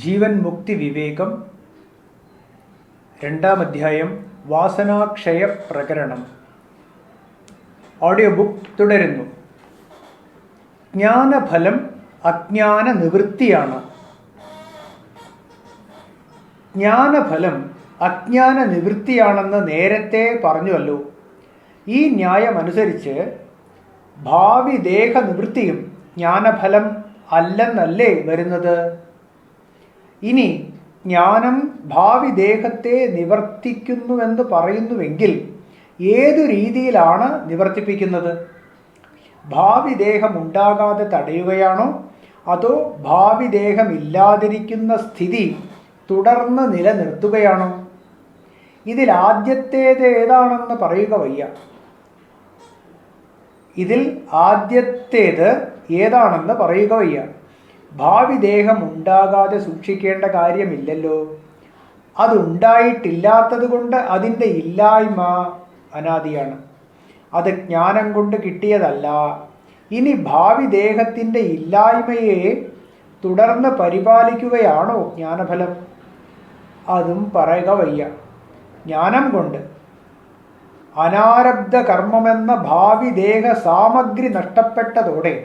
ജീവൻ മുക്തി വിവേകം രണ്ടാം അധ്യായം വാസനാക്ഷയ പ്രകരണം. ഓഡിയോ ബുക്ക് തുടരുന്നു. ജ്ഞാനഫലം അജ്ഞാന നിവൃത്തിയാണ്. ജ്ഞാനഫലം അജ്ഞാന നിവൃത്തിയാണെന്ന് നേരത്തെ പറഞ്ഞുവല്ലോ. ഈ ന്യായമനുസരിച്ച് ഭാവി ദേഹ നിവൃത്തിയും ജ്ഞാനഫലം അല്ലെന്നല്ലേ വരുന്നത്? ഇനി ജ്ഞാനം ഭാവി ദേഹത്തെ നിവർത്തിക്കുന്നുവെന്ന് പറയുന്നുവെങ്കിൽ ഏതു രീതിയിലാണ് നിവർത്തിപ്പിക്കുന്നത്? ഭാവി ദേഹം ഉണ്ടാകാതെ തടയുകയാണോ, അതോ ഭാവി ദേഹമില്ലാതിരിക്കുന്ന സ്ഥിതി തുടർന്ന് നിലനിർത്തുകയാണോ? ഇതിൽ ആദ്യത്തേത് ഏതാണെന്ന് പറയുക വയ്യ. ഭാവി ദേഹം ഉണ്ടാകാതെ സൂക്ഷിക്കേണ്ട കാര്യമില്ലല്ലോ. അതുണ്ടായിട്ടില്ലാത്തത് കൊണ്ട് അതിൻ്റെ ഇല്ലായ്മ അനാദിയാണ്. അത് ജ്ഞാനം കൊണ്ട് കിട്ടിയതല്ല. ഇനി ഭാവി ദേഹത്തിൻ്റെ ഇല്ലായ്മയെ തുടർന്ന് പരിപാലിക്കുകയാണോ ജ്ഞാനഫലം? അതും പറയുക വയ്യ. ജ്ഞാനം കൊണ്ട് അനാരബ്ധ കർമ്മമെന്ന ഭാവി ദേഹ സാമഗ്രി നഷ്ടപ്പെട്ടതോടെ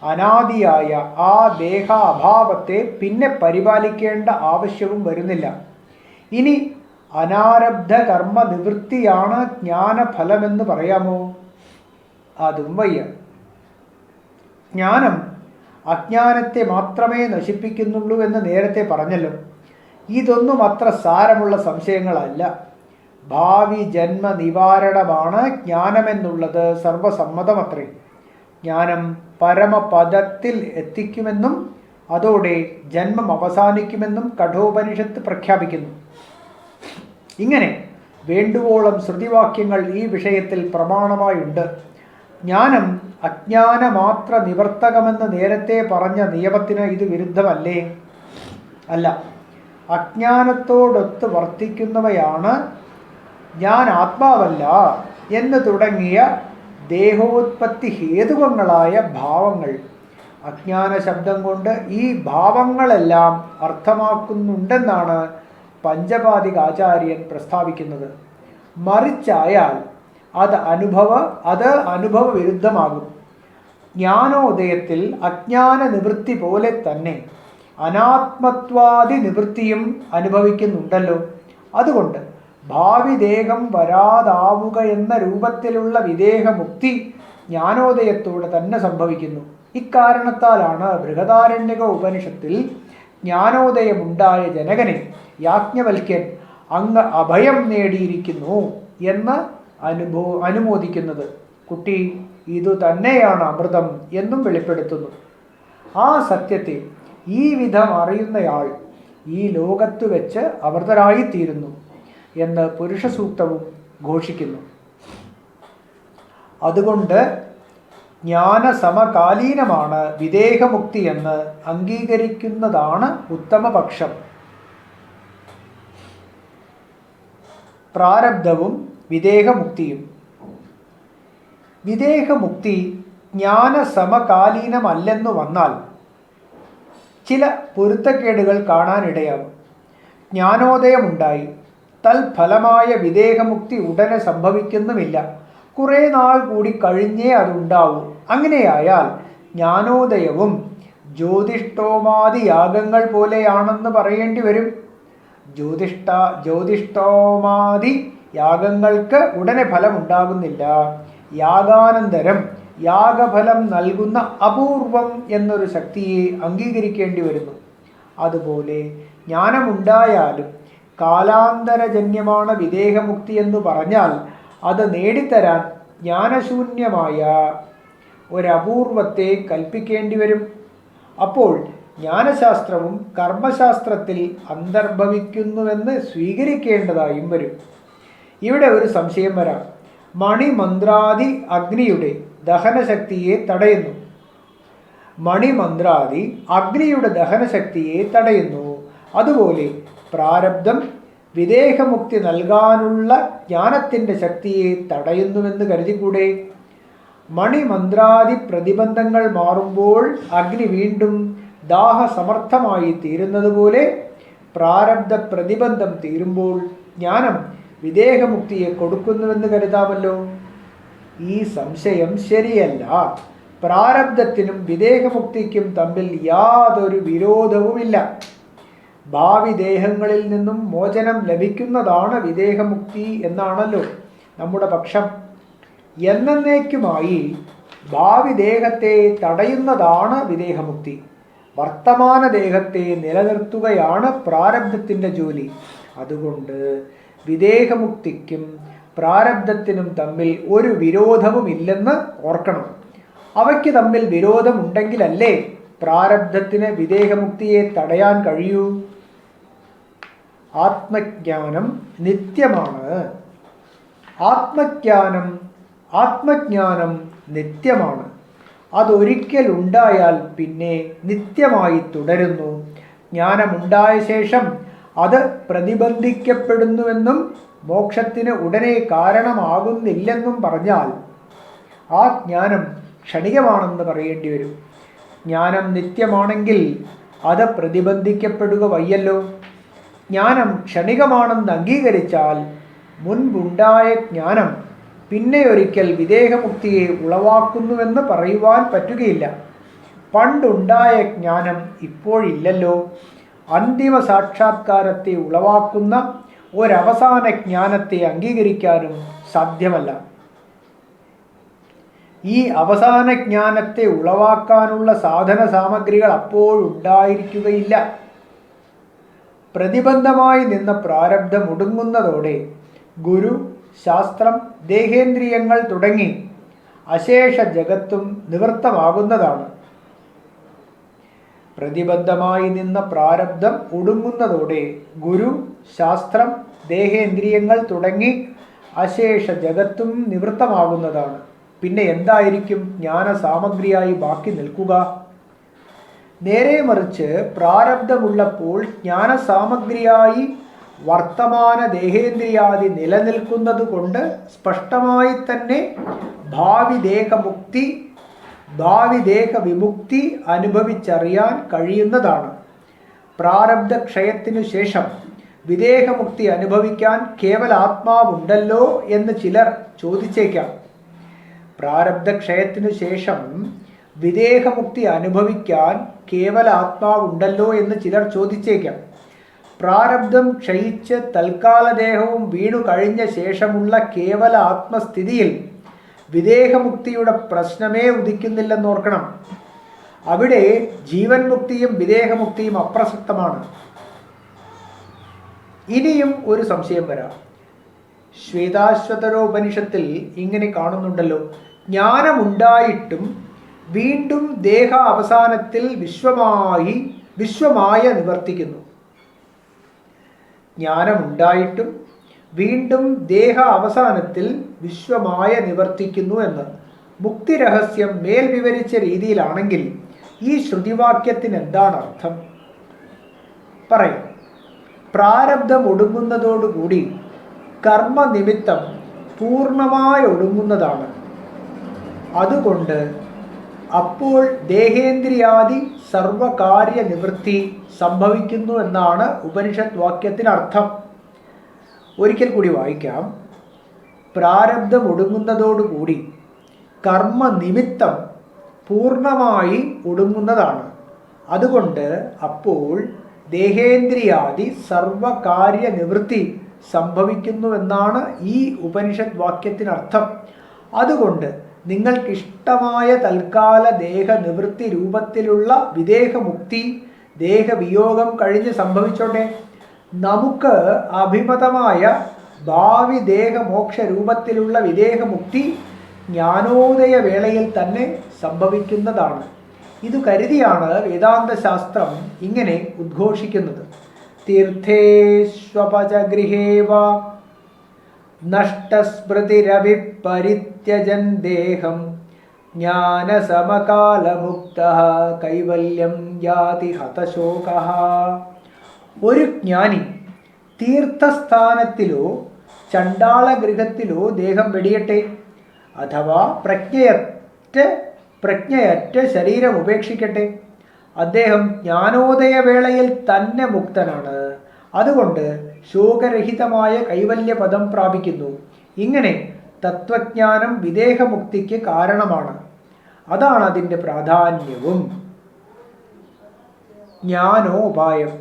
അനാദിയായ ആ ദേഹ അഭാവത്തെ പിന്നെ പരിപാലിക്കേണ്ട ആവശ്യവും വരുന്നില്ല. ഇനി അനാരബ്ധ കർമ്മ നിവൃത്തിയാണ് ജ്ഞാനഫലമെന്ന് പറയാമോ? അതും വയ്യ. ജ്ഞാനം അജ്ഞാനത്തെ മാത്രമേ നശിപ്പിക്കുന്നുള്ളൂ എന്ന് നേരത്തെ പറഞ്ഞല്ലോ. ഇതൊന്നും അത്ര സാരമുള്ള സംശയങ്ങളല്ല. ഭാവി ജന്മ നിവാരണമാണ് ജ്ഞാനമെന്നുള്ളത് സർവസമ്മതമത്രേ. ജ്ഞാനം പരമപദത്തിൽ എത്തിക്കുമെന്നും അതോടെ ജന്മം അവസാനിക്കുമെന്നും കഠോപനിഷത്ത് പ്രഖ്യാപിക്കുന്നു. ഇങ്ങനെ വേണ്ടുവോളം ശ്രുതിവാക്യങ്ങൾ ഈ വിഷയത്തിൽ പ്രമാണമായുണ്ട്. ജ്ഞാനം അജ്ഞാനമാത്ര നിവർത്തകമെന്ന് നേരത്തെ പറഞ്ഞ നിയമത്തിന് ഇത് വിരുദ്ധമല്ലേ? അല്ല. അജ്ഞാനത്തോടൊത്ത് വർത്തിക്കുന്നവയാണ് ഞാൻ ആത്മാവല്ല എന്ന് തുടങ്ങിയ ദേഹോത്പത്തി ഹേതുകങ്ങളായ ഭാവങ്ങൾ. അജ്ഞാന ശബ്ദം കൊണ്ട് ഈ ഭാവങ്ങളെല്ലാം അർത്ഥമാക്കുന്നുണ്ടെന്നാണ് പഞ്ചപാദിക ആചാര്യൻ പ്രസ്താവിക്കുന്നത്. മറിച്ചായാൽ അത് അനുഭവ വിരുദ്ധമാകും. ജ്ഞാനോദയത്തിൽ അജ്ഞാന നിവൃത്തി പോലെ തന്നെ അനാത്മത്വാദി നിവൃത്തിയും അനുഭവിക്കുന്നുണ്ടല്ലോ. അതുകൊണ്ട് ഭാവി ദേഹം വരാതാവുക എന്ന രൂപത്തിലുള്ള വിദേഹമുക്തി ജ്ഞാനോദയത്തോടെ തന്നെ സംഭവിക്കുന്നു. ഇക്കാരണത്താലാണ് ബൃഹദാരണ്യക ഉപനിഷത്തിൽ ജ്ഞാനോദയമുണ്ടായ ജനകനെ യാജ്ഞവൽക്യൻ അങ്ങ് അഭയം നേടിയിരിക്കുന്നു എന്ന് അനുമോദിക്കുന്നത്. കുട്ടി, ഇതു തന്നെയാണ് അമൃതം എന്നും വെളിപ്പെടുത്തുന്നു. ആ സത്യത്തെ ഈ വിധം അറിയുന്നയാൾ ഈ ലോകത്ത് വെച്ച് അമൃതരായിത്തീരുന്നു എന്ന് പുരുഷസൂക്തവും ഘോഷിക്കുന്നു. അതുകൊണ്ട് ജ്ഞാനസമകാലീനമാണ് വിദേഹമുക്തി എന്ന് അംഗീകരിക്കുന്നതാണ് ഉത്തമപക്ഷം. പ്രാരബ്ധവും വിദേഹമുക്തിയും. വിദേഹമുക്തി ജ്ഞാനസമകാലീനമല്ലെന്നു വന്നാൽ ചില പൊരുത്തക്കേടുകൾ കാണാനിടയാകും. ജ്ഞാനോദയമുണ്ടായി, തൽഫലമായ വിദേഹമുക്തി ഉടനെ സംഭവിക്കുന്നുമില്ല. കുറേ നാൾ കൂടി കഴിഞ്ഞേ അതുണ്ടാവൂ. അങ്ങനെയായാൽ ജ്ഞാനോദയവും ജ്യോതിഷ്ടോമാദി യാഗങ്ങൾ പോലെയാണെന്ന് പറയേണ്ടി വരും. ജ്യോതിഷ്ടോമാദി യാഗങ്ങൾക്ക് ഉടനെ ഫലമുണ്ടാകുന്നില്ല. യാഗാനന്തരം യാഗഫലം നൽകുന്ന അപൂർവം എന്നൊരു ശക്തിയെ അംഗീകരിക്കേണ്ടി വരുന്നു. അതുപോലെ ജ്ഞാനമുണ്ടായാലും കാലാന്തരജന്യമാണ് വിദേഹമുക്തി എന്ന് പറഞ്ഞാൽ അത് നേടിത്തരാൻ ജ്ഞാനശൂന്യമായ ഒരപൂർവത്തെ കൽപ്പിക്കേണ്ടി വരും. അപ്പോൾ ജ്ഞാനശാസ്ത്രവും കർമ്മശാസ്ത്രത്തിൽ അന്തർഭവിക്കുന്നുവെന്ന് സ്വീകരിക്കേണ്ടതായും വരും. ഇവിടെ ഒരു സംശയം വരാം. മണിമന്ത്രാദി അഗ്നിയുടെ ദഹനശക്തിയെ തടയുന്നു. മണിമന്ത്രാദി അഗ്നിയുടെ ദഹനശക്തിയെ തടയുന്നു. അതുപോലെ പ്രാരബ്ധം വിദേഹമുക്തി നൽകാനുള്ള ജ്ഞാനത്തിൻ്റെ ശക്തിയെ തടയുന്നുവെന്ന് കരുതിക്കൂടെ? മണിമന്ത്രാദി പ്രതിബന്ധങ്ങൾ മാറുമ്പോൾ അഗ്നി വീണ്ടും ദാഹസമർത്ഥമായി തീരുന്നതുപോലെ പ്രാരബ്ധ പ്രതിബന്ധം തീരുമ്പോൾ ജ്ഞാനം വിദേഹമുക്തിയെ കൊടുക്കുന്നുവെന്ന് കരുതാമല്ലോ. ഈ സംശയം ശരിയല്ല. പ്രാരബ്ധത്തിനും വിദേഹമുക്തിക്കും തമ്മിൽ യാതൊരു വിരോധവുമില്ല. ഭാവി ദേഹങ്ങളിൽ നിന്നും മോചനം ലഭിക്കുന്നതാണ് വിദേഹമുക്തി എന്നാണല്ലോ നമ്മുടെ പക്ഷം. എന്നേക്കുമായി ഭാവി ദേഹത്തെ തടയുന്നതാണ് വിദേഹമുക്തി. വർത്തമാന ദേഹത്തെ നിലനിർത്തുകയാണ് പ്രാരബ്ധത്തിൻ്റെ ജോലി. അതുകൊണ്ട് വിദേഹമുക്തിക്കും പ്രാരബ്ധത്തിനും തമ്മിൽ ഒരു വിരോധവുമില്ലെന്ന് ഓർക്കണം. അവയ്ക്ക് തമ്മിൽ വിരോധമുണ്ടെങ്കിലല്ലേ പ്രാരബ്ധത്തിന് വിദേഹമുക്തിയെ തടയാൻ കഴിയൂ. ആത്മജ്ഞാനം നിത്യമാണ്. ആത്മജ്ഞാനം നിത്യമാണ്. അതൊരിക്കൽ ഉണ്ടായാൽ പിന്നെ നിത്യമായി തുടരുന്നു. ജ്ഞാനമുണ്ടായ ശേഷം അത് പ്രതിബന്ധിക്കപ്പെടുന്നുവെന്നും മോക്ഷത്തിന് ഉടനെ കാരണമാകുന്നില്ലെന്നും പറഞ്ഞാൽ ആ ജ്ഞാനം ക്ഷണികമാണെന്ന് പറയേണ്ടി വരും. ജ്ഞാനം നിത്യമാണെങ്കിൽ അത് പ്രതിബന്ധിക്കപ്പെടുക വയ്യല്ലോ. ജ്ഞാനം ക്ഷണികമാണെന്ന് അംഗീകരിച്ചാൽ മുൻപുണ്ടായ ജ്ഞാനം പിന്നെ ഒരിക്കൽ വിദേഹമുക്തിയെ ഉളവാക്കുന്നുവെന്ന് പറയുവാൻ പറ്റുകയില്ല. പണ്ടുണ്ടായ ജ്ഞാനം ഇപ്പോഴില്ലല്ലോ. അന്തിമ സാക്ഷാത്കാരത്തെ ഉളവാക്കുന്ന ഒരവസാന ജ്ഞാനത്തെ അംഗീകരിക്കാനും സാധ്യമല്ല. ഈ അവസാന ജ്ഞാനത്തെ ഉളവാക്കാനുള്ള സാധന സാമഗ്രികൾ അപ്പോഴുണ്ടായിരിക്കുകയില്ല. പ്രതിബന്ധമായി നിന്ന പ്രാരബ്ധം ഒടുങ്ങുന്നതോടെ ഗുരു, ശാസ്ത്രം, ദേഹേന്ദ്രിയങ്ങൾ തുടങ്ങി അശേഷ ജഗത്തും നിവൃത്തമാകുന്നതാണ്. പ്രതിബദ്ധമായി നിന്ന പ്രാരബ്ധം ഒടുങ്ങുന്നതോടെ ഗുരു, ശാസ്ത്രം, ദേഹേന്ദ്രിയങ്ങൾ തുടങ്ങി അശേഷ ജഗത്തും നിവൃത്തമാകുന്നതാണ്. പിന്നെ എന്തായിരിക്കും ജ്ഞാന സാമഗ്രിയായി ബാക്കി നിൽക്കുക? നേരെ മറിച്ച് പ്രാരബ്ധമുള്ളപ്പോൾ ജ്ഞാന സാമഗ്രിയായി വർത്തമാന ദേഹേന്ദ്രിയാദി നിലനിൽക്കുന്നത് കൊണ്ട് സ്പഷ്ടമായി തന്നെ ഭാവി ദേഹവിമുക്തി അനുഭവിച്ചറിയാൻ കഴിയുന്നതാണ്. പ്രാരബ്ധ ക്ഷയത്തിനു ശേഷം വിദേഹമുക്തി അനുഭവിക്കാൻ കേവല ആത്മാവുണ്ടല്ലോ എന്ന് ചിലർ ചോദിച്ചേക്കാം. പ്രാരബ്ധ ക്ഷയത്തിനു ശേഷം വിദേഹമുക്തി അനുഭവിക്കാൻ കേവല ആത്മാവുണ്ടല്ലോ എന്ന് ചിലർ ചോദിച്ചേക്കാം. പ്രാരബ്ധം ക്ഷയിച്ച് തൽക്കാല ദേഹവും വീണു കഴിഞ്ഞ ശേഷമുള്ള കേവല ആത്മസ്ഥിതിയിൽ വിദേഹമുക്തിയുടെ പ്രശ്നമേ ഉദിക്കുന്നില്ലെന്നോർക്കണം. അവിടെ ജീവൻ മുക്തിയും വിദേഹമുക്തിയും അപ്രസക്തമാണ്. ഇനിയും ഒരു സംശയം വരാം. ശ്വേതാശ്വതരോപനിഷത്തിൽ ഇങ്ങനെ കാണുന്നുണ്ടല്ലോ, ജ്ഞാനമുണ്ടായിട്ടും വീണ്ടും ദേഹ അവസാനത്തിൽ വിശ്വമായ നിവർത്തിക്കുന്നു. ജ്ഞാനമുണ്ടായിട്ടും വീണ്ടും ദേഹ അവസാനത്തിൽ വിശ്വമായ നിവർത്തിക്കുന്നു എന്ന് മുക്തിരഹസ്യം മേൽ വിവരിച്ച രീതിയിലാണെങ്കിൽ ഈ ശ്രുതിവാക്യത്തിന് എന്താണ് അർത്ഥം? പറയാം. പ്രാരബ്ധം ഒടുങ്ങുന്നതോടുകൂടി കർമ്മനിമിത്തം പൂർണ്ണമായി ഒടുങ്ങുന്നതാണ്. അതുകൊണ്ട് അപ്പോൾ ദേഹേന്ദ്രിയാദി സർവകാര്യ നിവൃത്തി സംഭവിക്കുന്നു എന്നാണ് ഉപനിഷത്ത് വാക്യത്തിനർത്ഥം. ഒരിക്കൽ കൂടി വായിക്കാം. പ്രാരബ്ധം ഒടുങ്ങുന്നതോടുകൂടി കർമ്മനിമിത്തം പൂർണ്ണമായി ഒടുങ്ങുന്നതാണ്. അതുകൊണ്ട് അപ്പോൾ ദേഹേന്ദ്രിയാദി സർവകാര്യ നിവൃത്തി സംഭവിക്കുന്നുവെന്നാണ് ഈ ഉപനിഷത്ത് വാക്യത്തിനർത്ഥം. അതുകൊണ്ട് നിങ്ങൾക്കിഷ്ടമായ തൽക്കാല ദേഹനിവൃത്തി രൂപത്തിലുള്ള വിദേഹമുക്തി ദേഹവിയോഗം കഴിഞ്ഞ് സംഭവിച്ചോട്ടെ. നമുക്ക് അഭിമതമായ ഭാവി ദേഹമോക്ഷ രൂപത്തിലുള്ള വിദേഹമുക്തി ജ്ഞാനോദയ വേളയിൽ തന്നെ സംഭവിക്കുന്നതാണ്. ഇത് കരുതിയാണ് വേദാന്ത ശാസ്ത്രം ഇങ്ങനെ ഉദ്ഘോഷിക്കുന്നത്. തീർത്ഥേഷ്വപചഗൃഹേവ നഷ്ടസ്മൃതിരവിപരിത്യജൻ ദേഹം ജ്ഞാനസമകാലമുക്തഃ കൈവല്യം യാതി ഹതശോകഃ. ഒരു ജ്ഞാനി തീർത്ഥസ്ഥാനത്തിലോ ചണ്ഡാളഗൃഹത്തിലോ ദേഹം വെടിയട്ടെ, അഥവാ പ്രജ്ഞയറ്റ ശരീരം ഉപേക്ഷിക്കട്ടെ, അദ്ദേഹം ജ്ഞാനോദയ വേളയിൽ തന്നെ മുക്തനാണ്. അതുകൊണ്ട് ശോകരഹിതമായ കൈവല്യപദം പ്രാപിക്കുന്നു. ഇങ്ങനെ തത്വജ്ഞാനം വിദേഹമുക്തിക്ക് കാരണമാണ്. അതാണ് അതിൻ്റെ പ്രാധാന്യവും. ജ്ഞാനോപായം.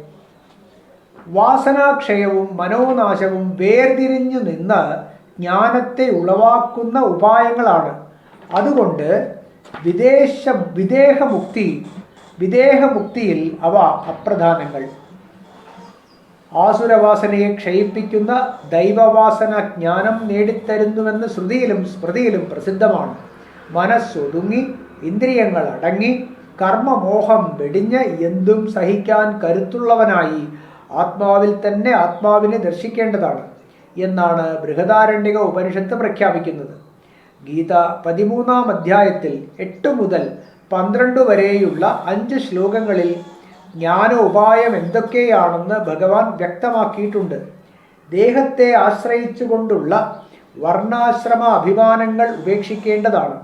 വാസനാക്ഷയവും മനോനാശവും വേർതിരിഞ്ഞു നിന്ന് ജ്ഞാനത്തെ ഉളവാക്കുന്ന ഉപായങ്ങളാണ്. അതുകൊണ്ട് വിദേഹമുക്തിയിൽ അവ അപ്രധാനങ്ങൾ. ആസുരവാസനയെ ക്ഷയിപ്പിക്കുന്ന ദൈവവാസന ജ്ഞാനം നേടിത്തരുന്നുവെന്ന് ശ്രുതിയിലും സ്മൃതിയിലും പ്രസിദ്ധമാണ്. മനസ്സൊതുങ്ങി ഇന്ദ്രിയങ്ങൾ അടങ്ങി കർമ്മമോഹം വെടിഞ്ഞ് എന്തും സഹിക്കാൻ കരുത്തുള്ളവനായി ആത്മാവിൽ തന്നെ ആത്മാവിനെ ദർശിക്കേണ്ടതാണ് എന്നാണ് ബൃഹദാരണ്യക ഉപനിഷത്ത് പ്രഖ്യാപിക്കുന്നത്. ഗീത 13-ാം അധ്യായത്തിൽ 8 മുതൽ 12 വരെയുള്ള 5 ശ്ലോകങ്ങളിൽ ജ്ഞാനോപായം എന്തൊക്കെയാണെന്ന് ഭഗവാൻ വ്യക്തമാക്കിയിട്ടുണ്ട്. ദേഹത്തെ ആശ്രയിച്ചുകൊണ്ടുള്ള വർണ്ണാശ്രമ അഭിമാനങ്ങൾ ഉപേക്ഷിക്കേണ്ടതാണ്.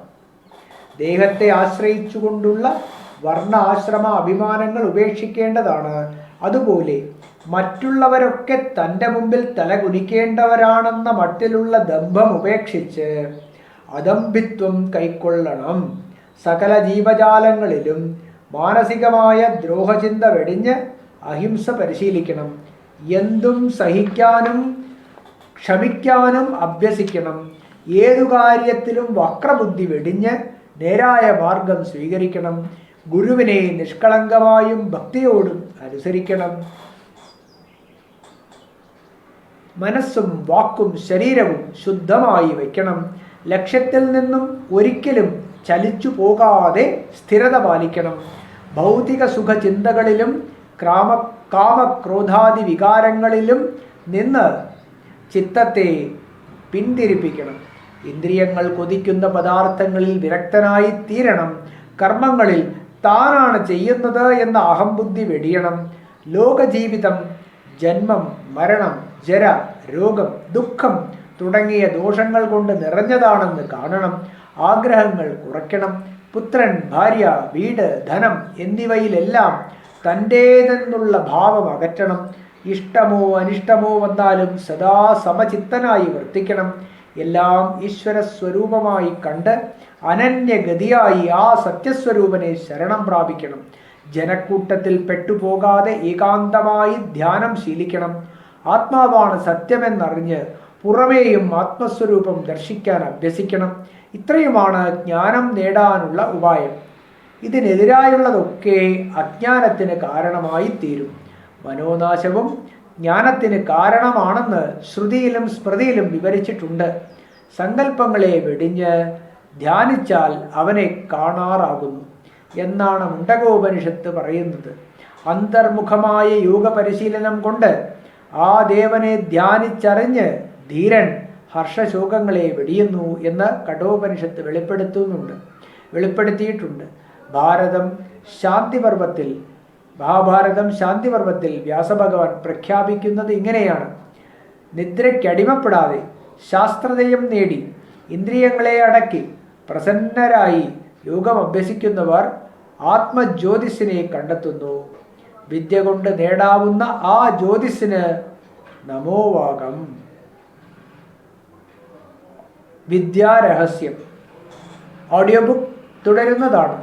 ദേഹത്തെ ആശ്രയിച്ചുകൊണ്ടുള്ള വർണ്ണാശ്രമ അഭിമാനങ്ങൾ ഉപേക്ഷിക്കേണ്ടതാണ്. അതുപോലെ മറ്റുള്ളവരൊക്കെ തൻ്റെ മുമ്പിൽ തലകുനിക്കേണ്ടവരാണെന്ന മട്ടിലുള്ള ദമ്പം ഉപേക്ഷിച്ച് അദംഭിത്വം കൈക്കൊള്ളണം. സകല ജീവജാലങ്ങളിലും മാനസികമായ ദ്രോഹചിന്ത വെടിഞ്ഞ് അഹിംസ പരിശീലിക്കണം. എന്തും സഹിക്കാനും ക്ഷമിക്കാനും അഭ്യസിക്കണം. ഏതു കാര്യത്തിലും വക്രബുദ്ധി വെടിഞ്ഞ് നേരായ മാർഗം സ്വീകരിക്കണം. ഗുരുവിനെ നിഷ്കളങ്കമായും ഭക്തിയോടും അനുസരിക്കണം. മനസ്സും വാക്കും ശരീരവും ശുദ്ധമായി വയ്ക്കണം. ലക്ഷ്യത്തിൽ നിന്നും ഒരിക്കലും ചലിച്ചു പോകാതെ സ്ഥിരത പാലിക്കണം. ഭൗതിക സുഖചിന്തകളിലും കാമക്രോധാദി വികാരങ്ങളിലും നിന്ന് ചിത്തത്തെ പിന്തിരിപ്പിക്കണം. ഇന്ദ്രിയങ്ങൾ കൊതിക്കുന്ന പദാർത്ഥങ്ങളിൽ വിരക്തനായി തീരണം. കർമ്മങ്ങളിൽ താനാണ് ചെയ്യുന്നത് എന്ന അഹംബുദ്ധി വെടിയണം. ലോകജീവിതം ജന്മം, മരണം, ജര, രോഗം, ദുഃഖം തുടങ്ങിയ ദോഷങ്ങൾ കൊണ്ട് നിറഞ്ഞതാണെന്ന് കാണണം. ആഗ്രഹങ്ങൾ കുറയ്ക്കണം. പുത്രൻ, ഭാര്യ, വീട്, ധനം എന്നിവയിലെല്ലാം തൻ്റേതെന്നുള്ള ഭാവം അകറ്റണം. ഇഷ്ടമോ അനിഷ്ടമോ വന്നാലും സദാ സമചിത്തനായി വർത്തിക്കണം. എല്ലാം ഈശ്വര സ്വരൂപമായി കണ്ട് അനന്യഗതിയായി ആ സത്യസ്വരൂപനെ ശരണം പ്രാപിക്കണം. ജനക്കൂട്ടത്തിൽ പെട്ടുപോകാതെ ഏകാന്തമായി ധ്യാനം ശീലിക്കണം. ആത്മാവാണ് സത്യമെന്നറിഞ്ഞ് പുറമേയും ആത്മസ്വരൂപം ദർശിക്കാൻ അഭ്യസിക്കണം. ഇത്രയുമാണ് ജ്ഞാനം നേടാനുള്ള ഉപായം. ഇതിനെതിരായുള്ളതൊക്കെ അജ്ഞാനത്തിന് കാരണമായി തീരും. മനോനാശവും ജ്ഞാനത്തിന് കാരണമാണെന്ന് ശ്രുതിയിലും സ്മൃതിയിലും വിവരിച്ചിട്ടുണ്ട്. സങ്കല്പങ്ങളെ വെടിഞ്ഞ് ധ്യാനിച്ചാൽ അവനെ കാണാറാകുന്നു എന്നാണ് മുണ്ടകോപനിഷത്ത് പറയുന്നത്. അന്തർമുഖമായ യോഗ പരിശീലനം കൊണ്ട് ആ ദേവനെ ധ്യാനിച്ചറിഞ്ഞ് ധീരൻ ഹർഷശോകങ്ങളെ വെടിയുന്നു എന്ന് കഠോപനിഷത്ത് വെളിപ്പെടുത്തിയിട്ടുണ്ട്. മഹാഭാരതം ശാന്തിപർവത്തിൽ വ്യാസഭഗവാൻ പ്രഖ്യാപിക്കുന്നത് ഇങ്ങനെയാണ്: നിദ്രയ്ക്കടിമപ്പെടാതെ ശാസ്ത്രതയം നേടി ഇന്ദ്രിയങ്ങളെ അടക്കി പ്രസന്നരായി യോഗം അഭ്യസിക്കുന്നവർ ആത്മജ്യോതിസിനെ കണ്ടെത്തുന്നു. വിദ്യ കൊണ്ട് നേടാവുന്ന ആ ജ്യോതിസിന് നമോവാകം. വിദ്യാരഹസ്യം ഓഡിയോ ബുക്ക് തുടരുന്നതാണ്.